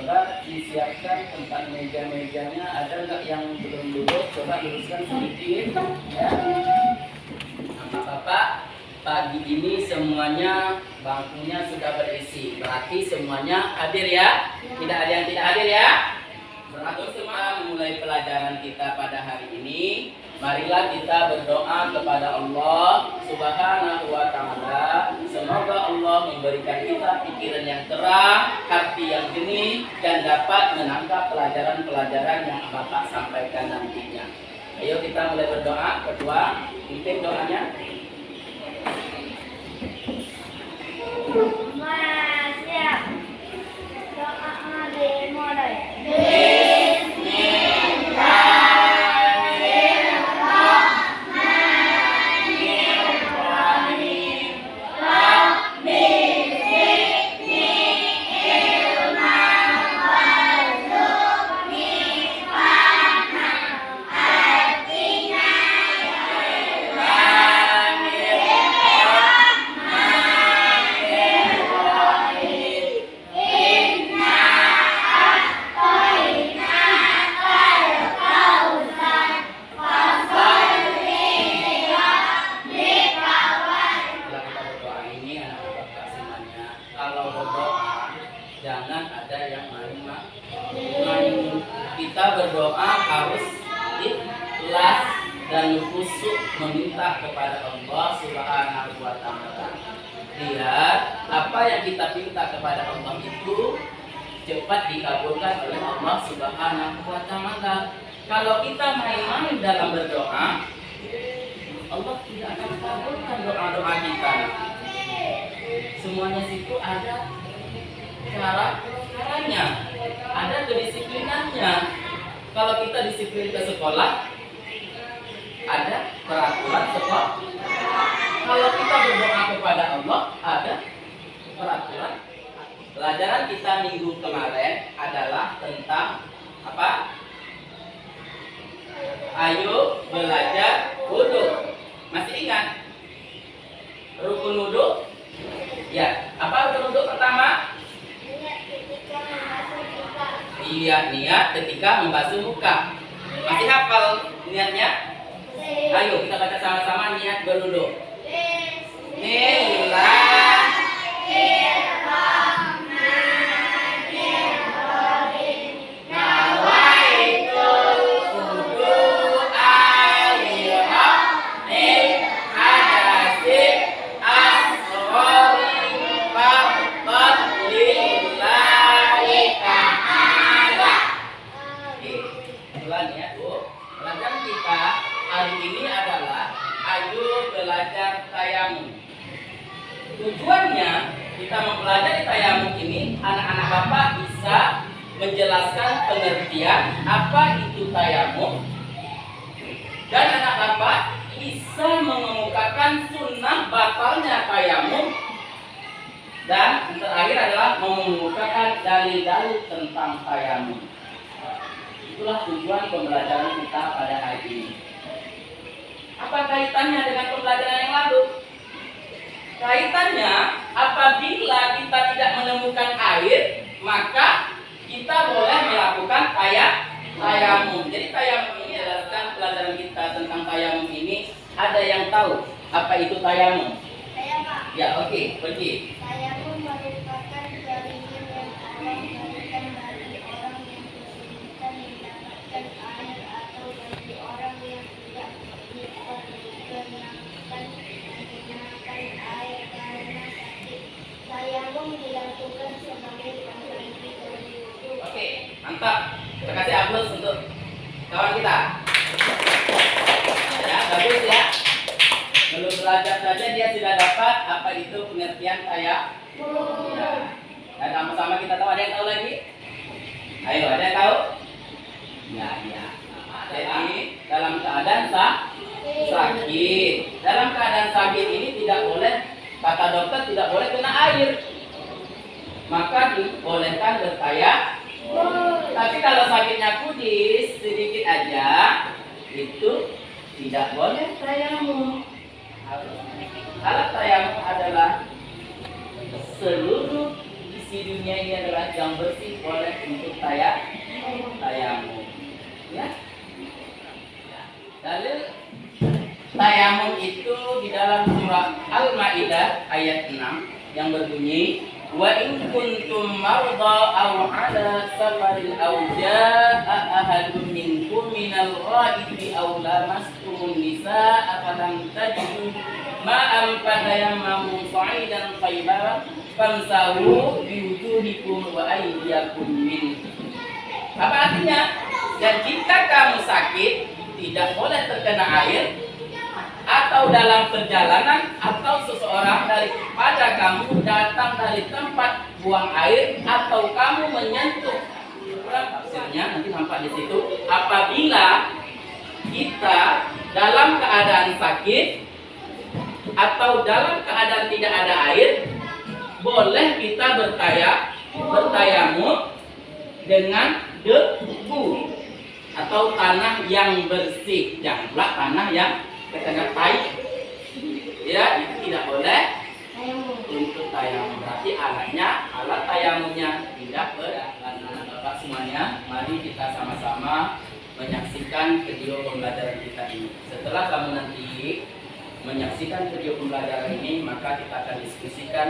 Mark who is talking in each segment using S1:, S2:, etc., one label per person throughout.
S1: Saudara disiapkan tempat meja-mejanya. Ada nggak yang belum duduk? Coba luruskan sedikit ya. Bapak, pagi ini semuanya bangkunya sudah berisi. Berarti semuanya hadir ya? Tidak ada yang tidak hadir ya? Berarti semua memulai pelajaran kita pada hari ini. Marilah kita berdoa kepada Allah Subhanahu wa Ta'ala. Semoga Allah memberikan kita pikiran yang terang, hati yang jernih, dan dapat menangkap pelajaran-pelajaran yang Bapak sampaikan nantinya. Ayo kita mulai berdoa. Ketua, pimpin doanya.
S2: Siap. Doa dimulai.
S1: Jangan ada yang main-main. Kita berdoa harus ikhlas dan khusyuk meminta kepada Allah Subhanahu wa Ta'ala. Lihat, apa yang kita minta kepada Allah itu cepat dikabulkan oleh Allah Subhanahu wa Ta'ala. Kalau kita main-main dalam berdoa, Allah tidak akan kabulkan doa-doa kita. Semuanya situ ada caranya, ada kedisiplinannya. Kalau kita disiplin ke sekolah, ada peraturan sekolah. Kalau kita berdoa kepada Allah, ada peraturan. Pelajaran kita minggu kemarin adalah tentang apa? Ayo belajar wudu. Masih ingat? Rukun wudu? Ya, apa rukun wudu pertama? Iya, niat ketika membasuh muka. Masih hafal niatnya? Ayo kita baca sama-sama niat berwudu. Pelajaran kita hari ini adalah ayo belajar tayamum. Tujuannya kita mempelajari tayamum ini, anak-anak Bapak bisa menjelaskan pengertian apa itu tayamum, dan anak Bapak bisa mengemukakan sunnah batalnya tayamum, dan terakhir adalah mengemukakan dalil-dalil tentang tayamum. Itulah tujuan pembelajaran kita pada hari ini. Apa kaitannya dengan pembelajaran yang lalu? Kaitannya, apabila kita tidak menemukan air, maka kita boleh melakukan tayamum. Jadi tayamum ini adalah pelajaran kita tentang tayamum ini. Ada yang tahu apa itu tayamum?
S2: Saya, Pak.
S1: Ya, oke, pergi.
S2: Tayamum merupakan jaringan yang Allah berikan bagi orang yang kesulitan mendapatkan air atau bagi orang yang tidak diperkenankan menggunakan air karena sakit. Tayamum dilakukan sebagai pengganti dari wudu.
S1: Oke, mantap. Terima kasih Agus untuk kawan kita. Ya, bagus ya. Belum belajar saja dia sudah dapat apa itu pengertian tayamum. Ya. Dan sama-sama kita tahu. Ada yang tahu lagi? Ayo, ada yang tahu? Ya, ya. Jadi dalam keadaan sakit. Dalam keadaan sakit ini tidak boleh, kata dokter tidak boleh kena air. Maka dibolehkan bertayamum. Tapi kalau sakitnya kudis sedikit aja, itu tidak boleh tayamum. Alat tayamum adalah seluruh isi dunia ini adalah yang bersih boleh untuk tayamum. Ya. Dalil tayamum itu di dalam surah Al-Maidah ayat 6 yang berbunyi wa in kuntum marda aw ala safarin aw jaa ahadun minkum minal ghaibi aw lamastumun nisaa falam tajidu ma'am fatayammamu sa'idan thayyiban famsahu biwujuhikum wa aydiyakum min. Apa artinya? Dan jika kamu sakit, tidak boleh terkena air, atau dalam perjalanan, atau seseorang daripada kamu datang dari tempat buang air, atau kamu menyentuh. Tafsirnya nanti nampak di situ. Apabila kita dalam keadaan sakit atau dalam keadaan tidak ada air, boleh kita bertayamum dengan debu atau tanah yang bersih, janganlah tanah yang terkena tai. Ya, itu tidak boleh untuk tayamum. Berarti alat tayamumnya tidak Bapak semuanya. Mari kita sama-sama menyaksikan video pembelajaran kita ini. Setelah kamu nanti menyaksikan video pembelajaran ini, maka kita akan diskusikan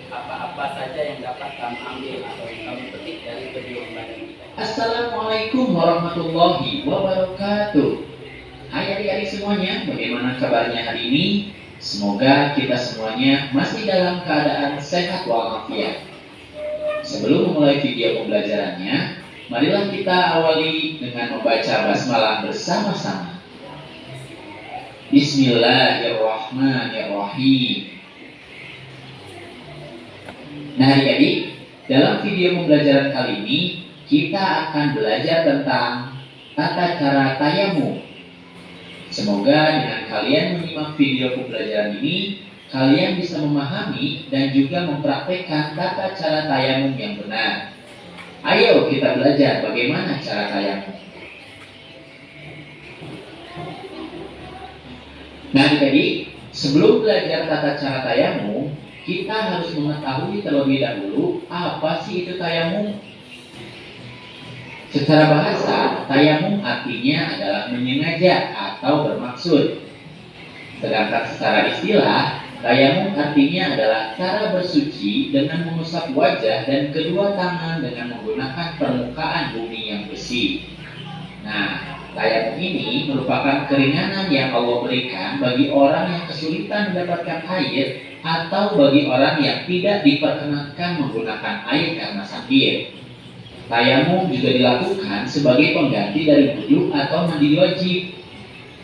S1: apa-apa saja yang dapat kamu ambil atau yang kamu petik dari video pembelajaran kita.
S3: Assalamualaikum warahmatullahi wabarakatuh. Hai adik-adik semuanya, bagaimana kabarnya hari ini? Semoga kita semuanya masih dalam keadaan sehat walafiat. Sebelum memulai video pembelajarannya, marilah kita awali dengan membaca basmalah bersama-sama. Bismillahirrahmanirrahim. Nah adik-adik, dalam video pembelajaran kali ini kita akan belajar tentang tata cara tayamum. Semoga dengan kalian menyimak video pembelajaran ini, kalian bisa memahami dan juga mempraktekkan tata cara tayamum yang benar. Ayo kita belajar bagaimana cara tayamum. Nah adik-adik, sebelum belajar tata cara tayamum, kita harus mengetahui terlebih dahulu apa sih itu tayamum. Secara bahasa, tayamum artinya adalah menyengaja atau bermaksud. Sedangkan secara istilah, tayamum artinya adalah cara bersuci dengan mengusap wajah dan kedua tangan dengan menggunakan permukaan bumi yang bersih. Nah, tayamum ini merupakan keringanan yang Allah berikan bagi orang yang kesulitan mendapatkan air atau bagi orang yang tidak diperkenankan menggunakan air karena sakit. Tayamum juga dilakukan sebagai pengganti dari wudu atau mandi wajib.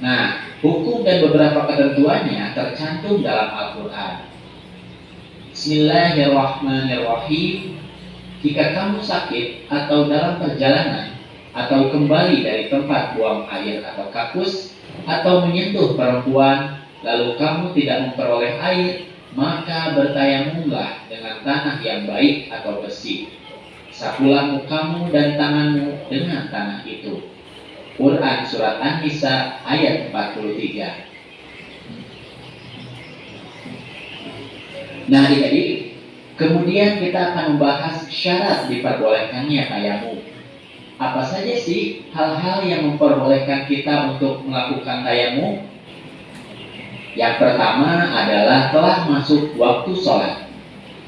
S3: Nah, hukum dan beberapa ketentuannya tercantum dalam Al-Quran. Bismillahirrahmanirrahim. Jika kamu sakit atau dalam perjalanan atau kembali dari tempat buang air atau kakus atau menyentuh perempuan, lalu kamu tidak memperoleh air, maka bertayamumlah dengan tanah yang baik atau bersih. Sapulah mukamu dan tanganmu dengan tanah itu. Quran Surat An-Nisa ayat 43. Nah adik-adik, kemudian kita akan membahas syarat diperbolehkannya tayamum. Apa saja sih hal-hal yang memperbolehkan kita untuk melakukan tayamum? Yang pertama adalah telah masuk waktu sholat.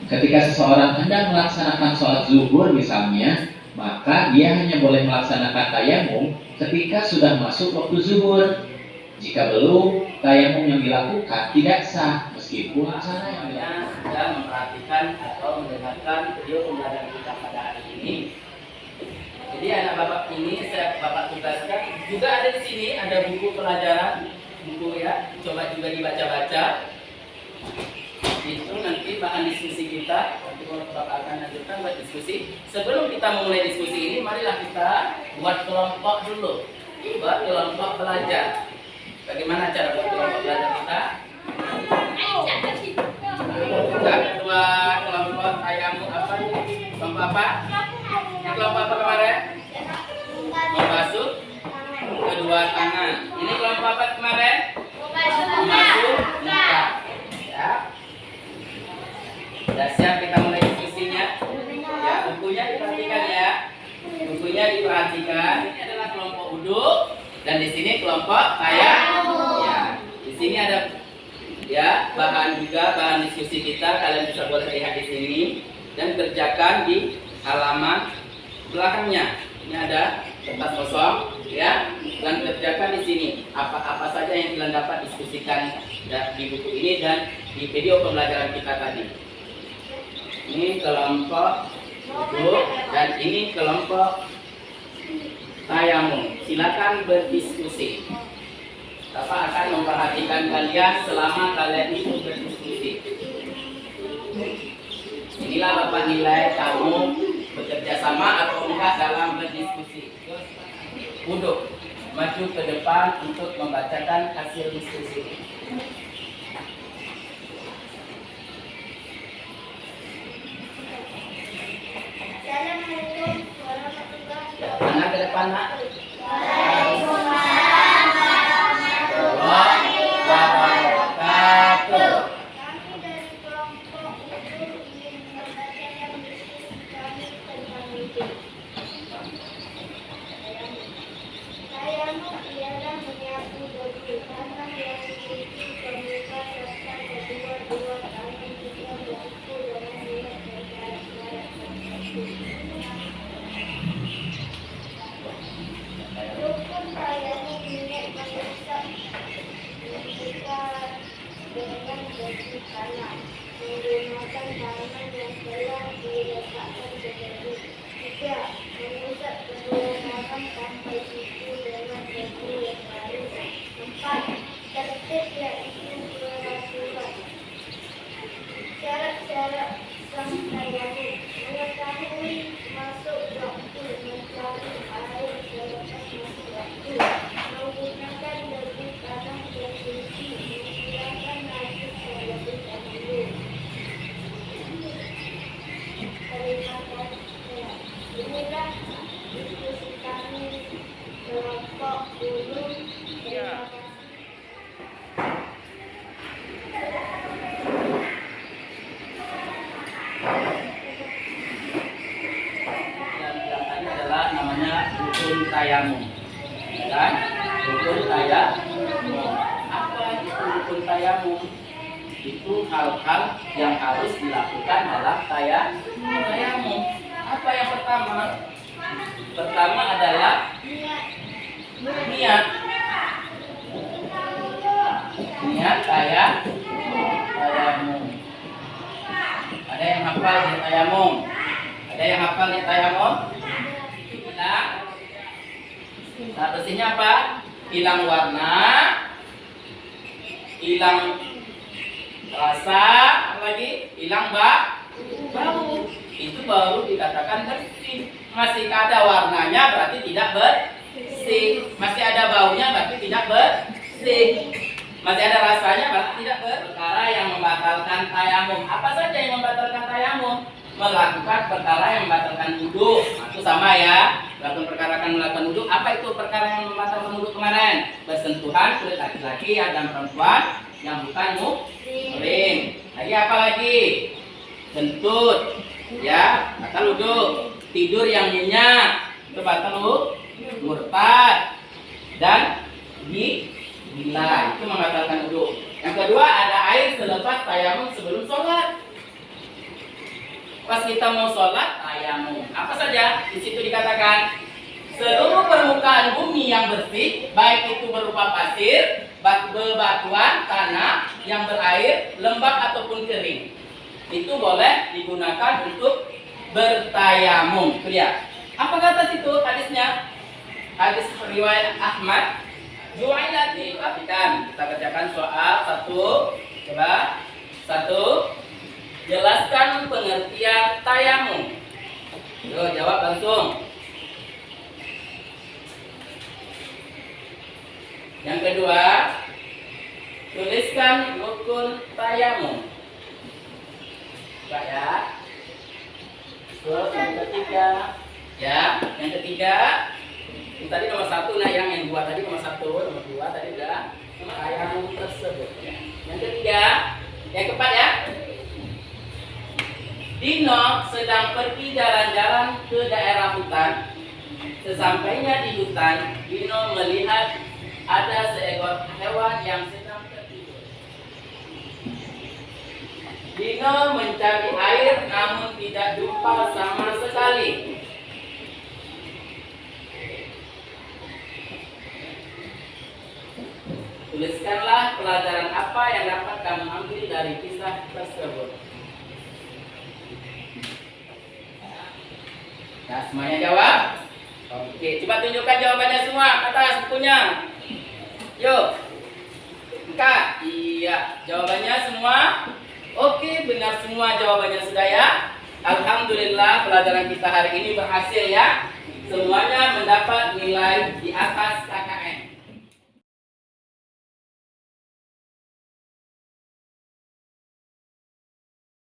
S3: Ketika seseorang hendak melaksanakan sholat zuhur misalnya, maka dia hanya boleh melaksanakan tayamum ketika sudah masuk waktu zuhur. Jika belum, tayamum yang dilakukan tidak sah meskipun cara yang
S1: sedang memperhatikan atau mendengarkan video pembelajaran kita pada hari ini. Jadi anak bapak ini saya bapak tugaskan juga ada di sini, ada buku pelajaran, buku ya, coba juga dibaca-baca. Itu nanti bahan diskusi kita. Nanti kalau bapak akan lanjutkan buat diskusi. Sebelum kita memulai diskusi ini, marilah kita buat kelompok dulu, buat kelompok belajar. Bagaimana cara buat kelompok belajar kita? Kita kedua kelompok tayamum apa? Kelompok apa? Kelompok apa kemarin? Membasuh kedua tangan. Ini kelompok apa kemarin? Membasuh muka. Ya. Sudah siap kita mulai diskusinya? Ya, bukunya diperhatikan ya. Buku perhatikan, ini adalah kelompok uduk dan di sini kelompok tayamum. Ya, di sini ada ya bahan juga, bahan diskusi kita. Kalian bisa boleh lihat di sini dan kerjakan di halaman belakangnya. Ini ada kertas kosong, ya, dan kerjakan di sini apa saja yang kalian dapat diskusikan di buku ini dan di video pembelajaran kita tadi. Ini kelompok uduk dan ini kelompok tayamum. Silakan berdiskusi. Bapak akan memperhatikan kalian selama kalian itu berdiskusi. Inilah Bapak nilai kamu bekerja sama atau enggak dalam berdiskusi. Uduk, maju ke depan untuk membacakan hasil diskusi.
S2: Assalamualaikum warahmatullahi wabarakatuh.
S1: Anak ke depan, nak.
S2: Kami dari kelompok itu ingin membacakan diskusi kami tentang wudhu. Tayamum ialah menyapu debu tanah yang memiliki permuka serta kedua-dua tangan kita bersiku dengan niat berjarak-jarak tertentu. Rukun tayamum niat mengusap membuka dengan debu tanah menggunakan tangan yang telah diletakkan ke debu. 3. Mengusap kedua tangan sampai siku dengan debu yang baru. 4. Tertib yaitu peraturan. Syarat-syarat sah tayamum: mengetahui masuk waktu, mencari air selepas masuk waktu, menggunakan debu tanah yang suci, menghilangkan najis terlebih dahulu. Terima kasih. Inilah diskusi kami kelompok uduk. Terima kasih.
S1: Yang tadi adalah namanya rukun tayamum, ya kan? Rukun tayamum. Apa itu rukun tayamum? Itu hal-hal yang harus dilakukan dalam tayamum. Apa yang pertama? Pertama adalah niat. Niat tayamum. Ada yang hafal di tayamum? Ada yang hafal di tayamum? Hilang. Nah, bersihnya apa? Hilang warna, hilang rasa, apa lagi? Hilang bau. Itu baru dikatakan bersih. Masih ada warnanya berarti tidak bersih. Masih ada baunya berarti tidak bersih. Masih ada rasanya berarti tidak perkara yang membatalkan tayamum. Apa saja yang membatalkan tayamum? Melakukan perkara yang membatalkan wudu. Itu sama ya. Melakukan perkara akan melakukan wudu. Apa itu perkara yang membatalkan wudu kemarin? Bersentuhan kulit laki-laki dan perempuan yang bukan muhrim. Lagi apa lagi? Kentut, ya, batal wudu. Tidur yang nyenyak, itu batal wudu. Murtad dan gila, itu membatalkan wudu. Yang kedua, ada air selepas tayamum sebelum sholat. Pas kita mau sholat, tayamum. Apa saja? Di situ dikatakan seluruh permukaan bumi yang bersih, baik itu berupa pasir, bebatuan, tanah yang berair, lembab ataupun kering, itu boleh digunakan untuk bertayamum. Lihat. Apa kata situ hadisnya? Hadis riwayat Ahmad. Ju'ilat, perhatikan. Kita kerjakan soal 1. Coba 1. Jelaskan pengertian tayamum. Yo, jawab langsung. Yang kedua, tuliskan rukun tayamum. Coba ya. Terus yang ketiga, ya, yang ketiga. Ini tadi nomor 1, nah yang 2 tadi nomor 1, nomor 2 tadi udah tayamum tersebut. Ya. Yang ketiga, yang keempat ya. Dino sedang pergi jalan-jalan ke daerah hutan Sesampainya di hutan, Dino melihat ada seekor hewan yang sedang tertidur. Dino mencari air namun tidak jumpa sama sekali. Tuliskanlah pelajaran apa yang dapat kamu ambil dari kisah tersebut. Nah, semuanya jawab? Oke, coba tunjukkan jawabannya semua atas bukunya. Yuk. Kak, iya, jawabannya semua? Oke, benar semua jawabannya sudah ya. Alhamdulillah pelajaran kita hari ini berhasil ya. Semuanya mendapat nilai di atas